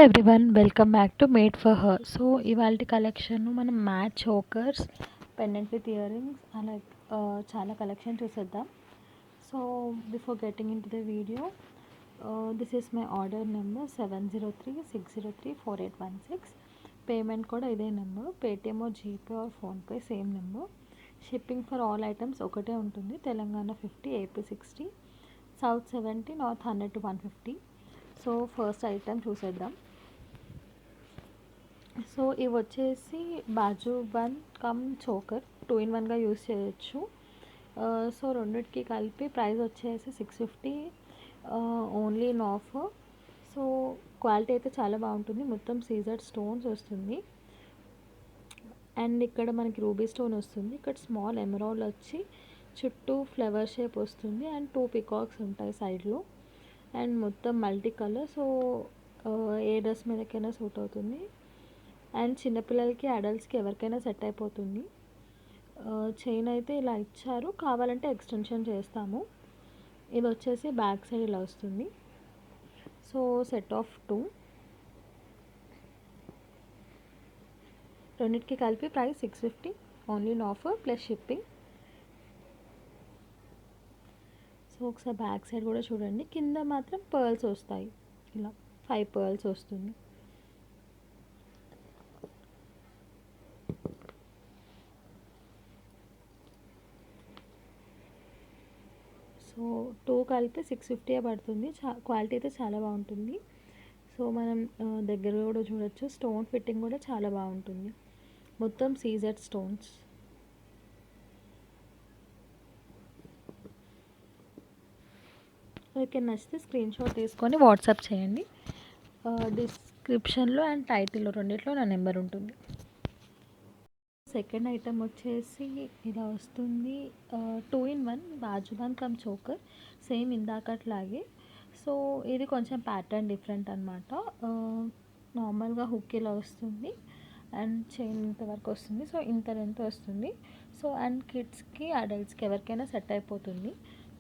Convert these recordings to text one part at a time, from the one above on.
Everyone welcome back to made for her. So ఇవాళ collection మనం matte chokers, pendant with earrings అలా చాలా collection చూసేద్దాం. So before getting in to the video, this is my order number 7036034816. Payment కూడా ఇదే number. Paytm, GPay or PhonePe same number. Shipping for all items ఒకటే ఉంటుంది. Telangana 50, AP 60, south 70, north 100 to 150. So first item చూసేద్దాం. So ఇవి వచ్చేసి బాజు one come choker 2-in-1గా use చేయొచ్చు. So రెండిటికి కలిపి ప్రైస్ వచ్చేసి 650 only in offer. So quality అయితే చాలా బాగుంటుంది. మొత్తం సీజర్ స్టోన్స్ వస్తుంది. అండ్ ఇక్కడ మనకి రూబీ స్టోన్ వస్తుంది. ఇక్కడ స్మాల్ ఎమరాల్డ్ వచ్చి చుట్టూ ఫ్లవర్ షేప్ వస్తుంది. అండ్ 2 పికాక్స్ ఉంటాయి సైడ్లో. అండ్ మొత్తం మల్టీ కలర్. సో ఏ డ్రెస్ మీదకైనా సూట్ అవుతుంది. అండ్ చిన్నపిల్లలకి, అడల్ట్స్కి ఎవరికైనా సెట్ అయిపోతుంది. చైన్ అయితే ఇలా ఇచ్చారు, కావాలంటే ఎక్స్టెన్షన్ చేస్తాము. ఇది వచ్చేసి బ్యాక్ సైడ్ ఇలా వస్తుంది. సో సెట్ ఆఫ్ 2, రెండింటికి కలిపి price 650 only in offer plus shipping. So ఒకసారి బ్యాక్ సైడ్ కూడా చూడండి. కింద మాత్రం పర్ల్స్ వస్తాయి, ఇలా 5 పర్ల్స్ వస్తుంది. సో 2 కలిపి 650 పడుతుంది. క్వాలిటీ అయితే చాలా బాగుంటుంది. సో మనం దగ్గర కూడా చూడొచ్చు. స్టోన్ ఫిట్టింగ్ కూడా చాలా బాగుంటుంది. మొత్తం సీజెడ్ స్టోన్స్. మీకు నచ్చితే స్క్రీన్ షాట్ తీసుకొని వాట్సాప్ చేయండి. డిస్క్రిప్షన్లో అండ్ టైటిల్లో రెండిట్లో నా నెంబర్ ఉంటుంది. సెకండ్ ఐటమ్ వచ్చేసి ఇలా వస్తుంది. 2-in-1 bajuban cum choker, same ఇందాకట్లాగే. సో ఇది కొంచెం ప్యాటర్న్ డిఫరెంట్ అనమాట. నార్మల్గా హుక్ ఇలా వస్తుంది అండ్ చైన్ ఇంతవరకు వస్తుంది. సో ఇంత లెంత్ వస్తుంది. సో అండ్ కిడ్స్కి, అడల్ట్స్కి ఎవరికైనా సెట్ అయిపోతుంది.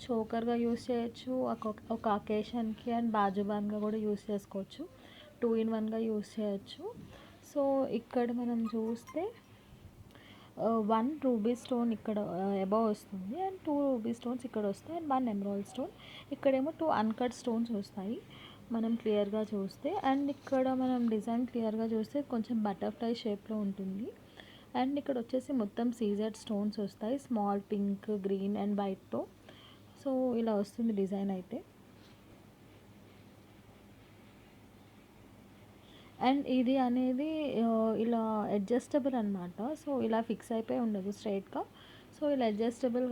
చోకర్గా యూస్ చేయొచ్చు, ఒక అకేషన్కి. అండ్ బాజుబాన్గా కూడా యూస్ చేసుకోవచ్చు. 2-in-1గా యూస్ చేయొచ్చు. సో ఇక్కడ మనం చూస్తే 1 రూబీ స్టోన్ ఇక్కడ అబవ్ వస్తుంది. అండ్ 2 రూబీ స్టోన్స్ ఇక్కడ వస్తాయి. And 1 emerald stone. ఇక్కడేమో 2 అన్కట్ స్టోన్స్ వస్తాయి మనం క్లియర్గా చూస్తే. అండ్ ఇక్కడ మనం డిజైన్ క్లియర్గా చూస్తే కొంచెం బటర్ఫ్లై షేప్లో ఉంటుంది. అండ్ ఇక్కడ వచ్చేసి మొత్తం సీజెడ్ స్టోన్స్ వస్తాయి, స్మాల్ పింక్, గ్రీన్ అండ్ వైట్తో. సో ఇలా వస్తుంది డిజైన్ అయితే. అండ్ ఇది అనేది ఇలా అడ్జస్టబుల్ అనమాట. సో ఇలా ఫిక్స్ అయిపోయి ఉండదు స్ట్రైట్గా. సో ఇలా అడ్జస్టబుల్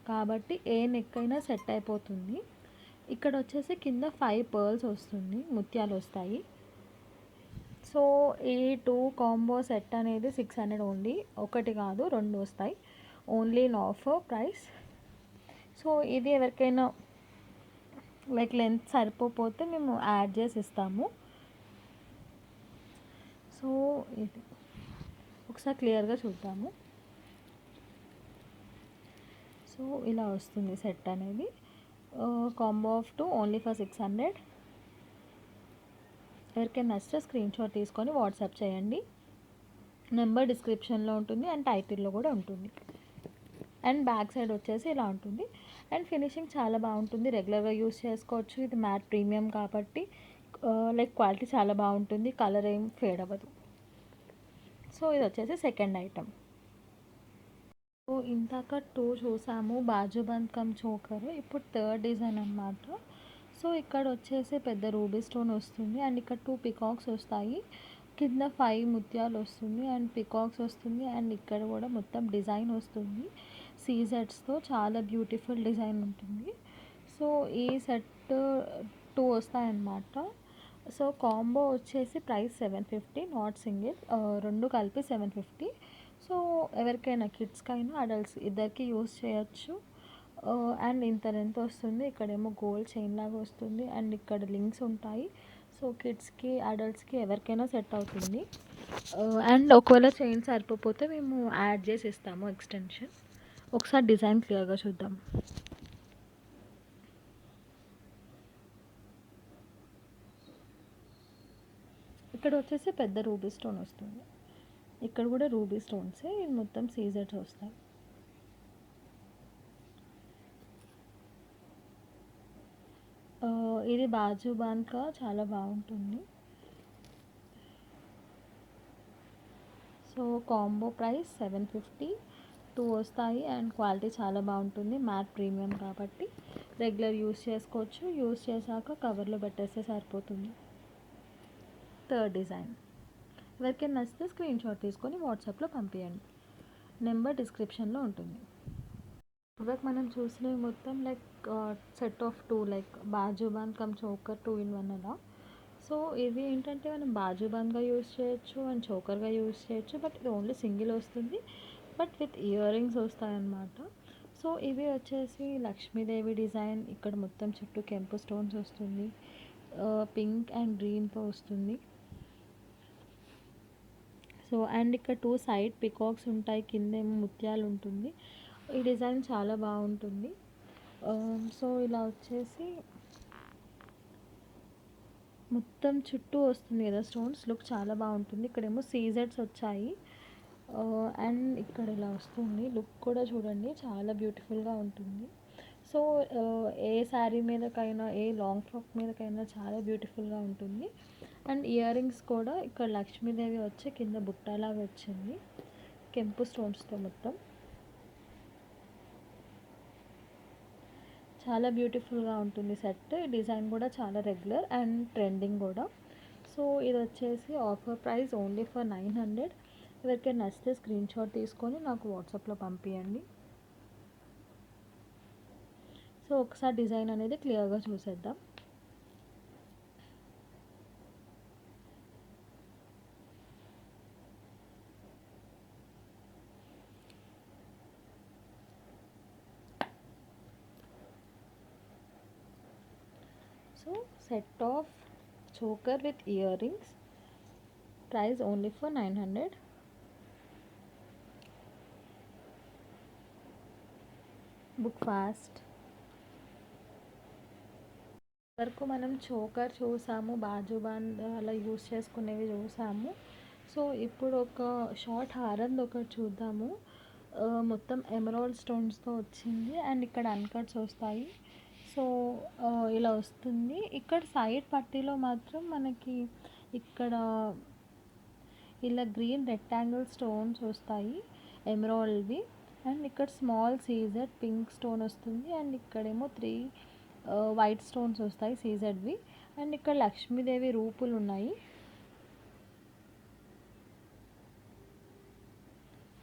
కాబట్టి ఏ నెక్ అయినా సెట్ అయిపోతుంది. ఇక్కడ వచ్చేసి కింద 5 పర్ల్స్ వస్తుంది, ముత్యాలు వస్తాయి. సో ఈ 2 కాంబో సెట్ అనేది 600 ఓన్లీ. ఒకటి కాదు, 2 వస్తాయి only in offer price. So ఇది ఎవరికైనా లైక్ లెంత్ సరిపోతే మేము యాడ్ చేసి ఇస్తాము. సో ఇది ఒకసారి క్లియర్గా చూద్దాము. సో ఇలా వస్తుంది సెట్ అనేది. Combo of 2 only for 600. ఎవరికైనా నచ్చితే స్క్రీన్ షాట్ తీసుకొని వాట్సాప్ చేయండి. నెంబర్ డిస్క్రిప్షన్లో ఉంటుంది అండ్ టైటిల్లో కూడా ఉంటుంది. అండ్ బ్యాక్ సైడ్ వచ్చేసి ఇలా ఉంటుంది. అండ్ ఫినిషింగ్ చాలా బాగుంటుంది, రెగ్యులర్గా యూస్ చేసుకోవచ్చు. ఇది మ్యాట్ ప్రీమియం కాబట్టి లైక్ క్వాలిటీ చాలా బాగుంటుంది, కలర్ ఏం ఫేడ్ అవ్వదు. సో ఇది వచ్చేసి సెకండ్ ఐటమ్. సో ఇందాక 2 చూసాము, బాజుబంద్ కమ్ చోకర్. ఇప్పుడు థర్డ్ డిజైన్ అనమాట. సో ఇక్కడ వచ్చేసి పెద్ద రూబీ స్టోన్ వస్తుంది. అండ్ ఇక్కడ 2 పికాక్స్ వస్తాయి. కింద 5 ముత్యాలు వస్తుంది అండ్ పికాక్స్ వస్తుంది. అండ్ ఇక్కడ కూడా మొత్తం డిజైన్ వస్తుంది సీజెడ్స్తో. చాలా బ్యూటిఫుల్ డిజైన్ ఉంటుంది. సో ఈ సెట్ 2 వస్తాయన్నమాట. సో కాంబో వచ్చేసి ప్రైస్ 750, నాట్ సింగిల్. 2 కలిపి 750. సో ఎవరికైనా కిడ్స్కైనా అడల్ట్స్ ఇద్దరికి యూస్ చేయొచ్చు. అండ్ ఇంత లెంత్ వస్తుంది. ఇక్కడేమో గోల్డ్ చైన్ లాగా వస్తుంది అండ్ ఇక్కడ లింక్స్ ఉంటాయి. సో కిడ్స్కి, అడల్ట్స్కి ఎవరికైనా సెట్ అవుతుంది. అండ్ ఒకవేళ చైన్ సరిపోతే మేము యాడ్ చేసి ఇస్తాము ఎక్స్టెన్షన్. ఒకసారి డిజైన్ క్లియర్గా చూద్దాం. ఇక్కడ వచ్చేసి పెద్ద రూబీ స్టోన్ వస్తుంది. ఇక్కడ కూడా రూబీ స్టోన్సే, ఇది మొత్తం సీజర్స్ వస్తాయి. ఇది బాజు బాన్కా చాలా బాగుంటుంది. సో కాంబో ప్రైస్ 750, 2 వస్తాయి అండ్ క్వాలిటీ చాలా బాగుంటుంది. మ్యాట్ ప్రీమియం కాబట్టి రెగ్యులర్ యూస్ చేసుకోవచ్చు. యూస్ చేశాక కవర్లో పెట్టేస్తే సరిపోతుంది. థర్డ్ డిజైన్, ఎవరికైనా నచ్చితే స్క్రీన్ షాట్ తీసుకొని వాట్సాప్లో పంపించండి. నెంబర్ డిస్క్రిప్షన్లో ఉంటుంది. ఇవాళ మనం చూసినవి మొత్తం like set of 2, like bajuban cum choker 2 in 1 అలా. సో ఇవి ఏంటంటే మనం బాజుబాన్గా యూస్ చేయొచ్చు అండ్ చోకర్గా యూస్ చేయొచ్చు. బట్ ఇది ఓన్లీ సింగిల్ వస్తుంది, బట్ విత్ ఇయర్ రింగ్స్ వస్తాయన్నమాట. సో ఇవి వచ్చేసి లక్ష్మీదేవి డిజైన్. ఇక్కడ మొత్తం చుట్టూ కెంపు స్టోన్స్ వస్తుంది, పింక్ అండ్ గ్రీన్తో వస్తుంది. సో అండ్ ఇక్కడ 2 సైడ్ పికాక్స్ ఉంటాయి, కిందేమో ముత్యాలు ఉంటుంది. ఈ డిజైన్ చాలా బాగుంటుంది. సో ఇలా వచ్చేసి మొత్తం చుట్టూ వస్తుంది కదా స్టోన్స్, లుక్ చాలా బాగుంటుంది. ఇక్కడేమో సీజెడ్స్ వచ్చాయి అండ్ ఇక్కడ ఇలా వస్తుంది. లుక్ కూడా చూడండి, చాలా బ్యూటిఫుల్గా ఉంటుంది. సో ఏ శారీ మీదకైనా, ఏ లాంగ్ ఫ్రాక్ మీదకైనా చాలా బ్యూటిఫుల్గా ఉంటుంది. అండ్ ఇయర్ రింగ్స్ కూడా ఇక్కడ లక్ష్మీదేవి వచ్చి కింద బుట్టలాగా వచ్చింది కెంపు స్టోన్స్తో మొత్తం. చాలా బ్యూటిఫుల్గా ఉంటుంది సెట్. డిజైన్ కూడా చాలా రెగ్యులర్ అండ్ ట్రెండింగ్ కూడా. సో ఇది వచ్చేసి ఆఫర్ ప్రైస్ ఓన్లీ ఫర్ 900. ఎవరికైనా నచ్చితే స్క్రీన్ షాట్ తీసుకొని నాకు వాట్సాప్లో పంపించండి. సో ఒకసారి డిజైన్ అనేది క్లియర్గా చూసేద్దాం. So set of choker with earrings, price only for 900. Book fast. వరకు మనం చోకర్ చూసాము, బాజుబాన్ అలా యూస్ చేసుకునేవి చూసాము. సో ఇప్పుడు ఒక షార్ట్ హారం ఒకటి చూద్దాము. మొత్తం ఎమరాల్డ్ స్టోన్స్తో వచ్చింది అండ్ ఇక్కడ అన్కట్స్ వస్తాయి. సో ఇలా వస్తుంది. ఇక్కడ సైడ్ పట్టీలో మాత్రం మనకి ఇక్కడ ఇలా గ్రీన్ రెక్టాంగిల్ స్టోన్స్ వస్తాయి ఎమరాల్డ్వి. అండ్ ఇక్కడ స్మాల్ సీజెడ్ పింక్ స్టోన్ వస్తుంది అండ్ ఇక్కడేమో 3 వైట్ స్టోన్స్ వస్తాయి సీజెడ్వి. అండ్ ఇక్కడ లక్ష్మీదేవి రూపులు ఉన్నాయి.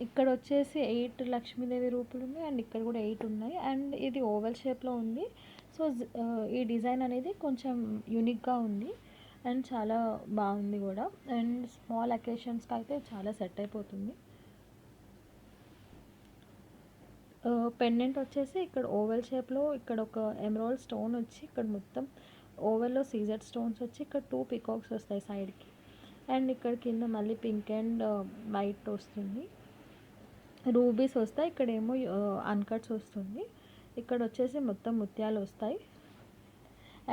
ఇక్కడ వచ్చేసి 8 లక్ష్మీదేవి రూపులు ఉన్నాయి అండ్ ఇక్కడ కూడా 8 ఉన్నాయి. అండ్ ఇది ఓవెల్ షేప్లో ఉంది. సో ఈ డిజైన్ అనేది కొంచెం యూనిక్గా ఉంది అండ్ చాలా బాగుంది కూడా. అండ్ స్మాల్ అకేషన్స్కి అయితే చాలా సెట్ అయిపోతుంది. పెండెంట్ వచ్చేసి ఇక్కడ ఓవెల్ షేప్లో ఇక్కడ ఒక ఎమరాల్డ్ స్టోన్ వచ్చి ఇక్కడ మొత్తం ఓవెల్లో సీజెడ్ స్టోన్స్ వచ్చి ఇక్కడ 2 పికాక్స్ వస్తాయి సైడ్కి. అండ్ ఇక్కడ కింద మళ్ళీ పింక్ అండ్ వైట్ వస్తుంది, రూబీస్ వస్తాయి. ఇక్కడేమో అన్కట్స్ వస్తుంది. ఇక్కడ వచ్చేసి మొత్తం ముత్యాలు వస్తాయి.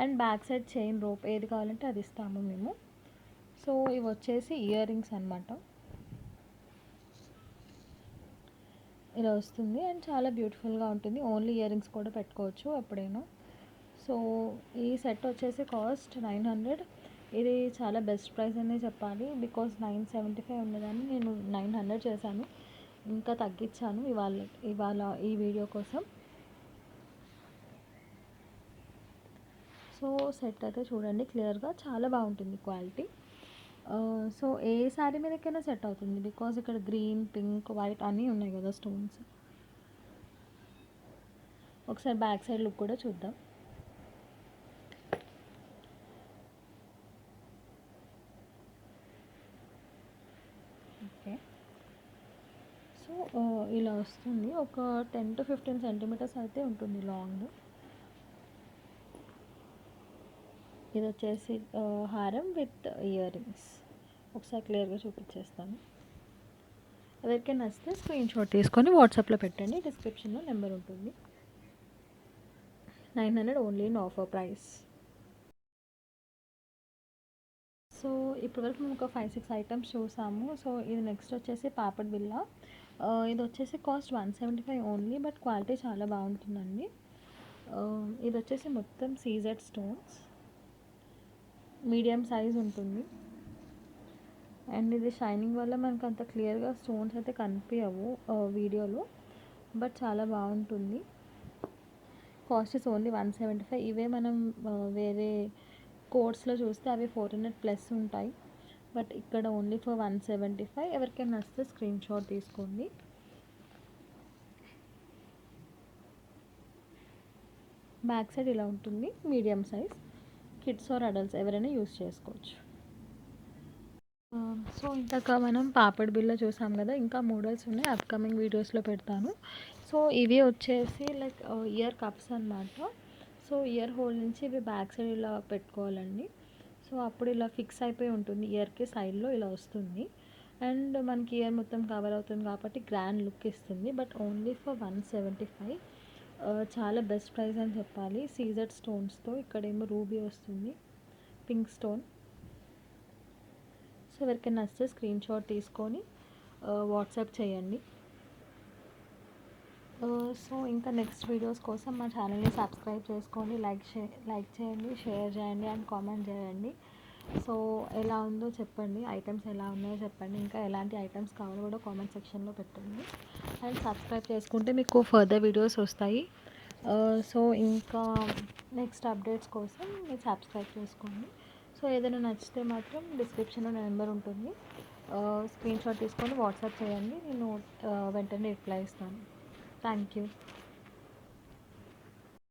And back side chain rope ఏది కావాలంటే అది ఇస్తాము మేము. సో ఇవి వచ్చేసి ఇయర్ రింగ్స్ అనమాట. ఇలా వస్తుంది అండ్ చాలా బ్యూటిఫుల్గా ఉంటుంది. ఓన్లీ ఇయర్ రింగ్స్ కూడా పెట్టుకోవచ్చు ఎప్పుడైనా. సో ఈ సెట్ వచ్చేసి కాస్ట్ 900. ఇది చాలా బెస్ట్ ప్రైస్ అనే చెప్పాలి, బికాజ్ 975 ఉన్నదాన్ని నేను 900 చేశాను. ఇంకా తగ్గించాను ఇవాళ ఈ వీడియో కోసం. సో సెట్ అయితే చూడండి క్లియర్గా, చాలా బాగుంటుంది క్వాలిటీ. సో ఏ శారీ మీదకైనా సెట్ అవుతుంది, బికాజ్ ఇక్కడ గ్రీన్, పింక్, వైట్ అన్నీ ఉన్నాయి కదా స్టోన్స్. ఒకసారి బ్యాక్ సైడ్ లుక్ కూడా చూద్దాం. ఓకే, సో ఇలా వస్తుంది. ఒక 10 to 15 సెంటీమీటర్స్ అయితే ఉంటుంది లాంగ్. ఇది వచ్చేసి హారం విత్ ఇయర్ రింగ్స్. ఒకసారి క్లియర్గా చూపించేస్తాను. ఎవరికైనా నచ్చితే స్క్రీన్ షాట్ తీసుకొని వాట్సాప్లో పెట్టండి. డిస్క్రిప్షన్లో నెంబర్ ఉంటుంది. 900 only in offer price. So ఇప్పటివరకు మేము ఒక 5-6 ఐటమ్స్ చూసాము. సో ఇది నెక్స్ట్ వచ్చేసి పాపడ్ బిళ్ళ. ఇది వచ్చేసి కాస్ట్ 175 ఓన్లీ, బట్ క్వాలిటీ చాలా బాగుంటుందండి. ఇది వచ్చేసి మొత్తం సీజెడ్ స్టోన్స్, మీడియం సైజ్ ఉంటుంది. అండ్ ఇది షైనింగ్ వల్ల మనకు అంత క్లియర్గా స్టోన్స్ అయితే కనిపించవు వీడియోలో, బట్ చాలా బాగుంటుంది. Cost is only 175. ఇవే మనం వేరే కోడ్స్లో చూస్తే అవి 400+ ఉంటాయి, బట్ ఇక్కడ ఓన్లీ ఫర్ 175. ఎవరికైనా నచ్చితే స్క్రీన్ షాట్ తీసుకోండి. బ్యాక్ సైడ్ ఇలా ఉంటుంది, medium size. Kids or adults ఎవరైనా యూస్ చేసుకోవచ్చు. సో ఇందాక మనం పాపడ్ బిళ్ళ చూసాం కదా, ఇంకా మోడల్స్ ఉన్నాయి, అప్కమింగ్ వీడియోస్లో పెడతాను. సో ఇవి వచ్చేసి లైక్ ఇయర్ కప్స్ అన్నమాట. సో ఇయర్ హోల్ నుంచి ఇవి బ్యాక్ సైడ్ ఇలా పెట్టుకోవాలండి. సో అప్పుడు ఇలా ఫిక్స్ అయిపోయి ఉంటుంది, ఇయర్కి సైడ్లో ఇలా వస్తుంది. అండ్ మనకి ఇయర్ మొత్తం కవర్ అవుతుంది కాబట్టి గ్రాండ్ లుక్ ఇస్తుంది, బట్ ఓన్లీ ఫర్ 175. చాలా బెస్ట్ ప్రైస్ అని చెప్పాలి. సీజెడ్ స్టోన్స్తో, ఇక్కడేమో రూబీ వస్తుంది, పింక్ స్టోన్. సో ఎవరికైనా నచ్చితే స్క్రీన్ షాట్ తీసుకొని వాట్సాప్ చేయండి. సో ఇంకా నెక్స్ట్ వీడియోస్ కోసం మా ఛానల్ని సబ్స్క్రైబ్ చేసుకోండి, లైక్ చేయండి, షేర్ చేయండి అండ్ కామెంట్ చేయండి. సో ఎలా ఉందో చెప్పండి, ఐటమ్స్ ఎలా ఉన్నాయో చెప్పండి, ఇంకా ఎలాంటి ఐటమ్స్ కావాలో కూడా కామెంట్ సెక్షన్లో పెట్టండి. అండ్ సబ్స్క్రైబ్ చేసుకుంటే మీకు ఫర్దర్ వీడియోస్ వస్తాయి. సో ఇంకా నెక్స్ట్ అప్డేట్స్ కోసం మీరు సబ్స్క్రైబ్ చేసుకోండి. సో ఏదైనా నచ్చితే మాత్రం డిస్క్రిప్షన్లో నా నెంబర్ ఉంటుంది, స్క్రీన్ షాట్ తీసుకొని వాట్సాప్ చేయండి, నేను వెంటనే రిప్లై ఇస్తాను. Thank you.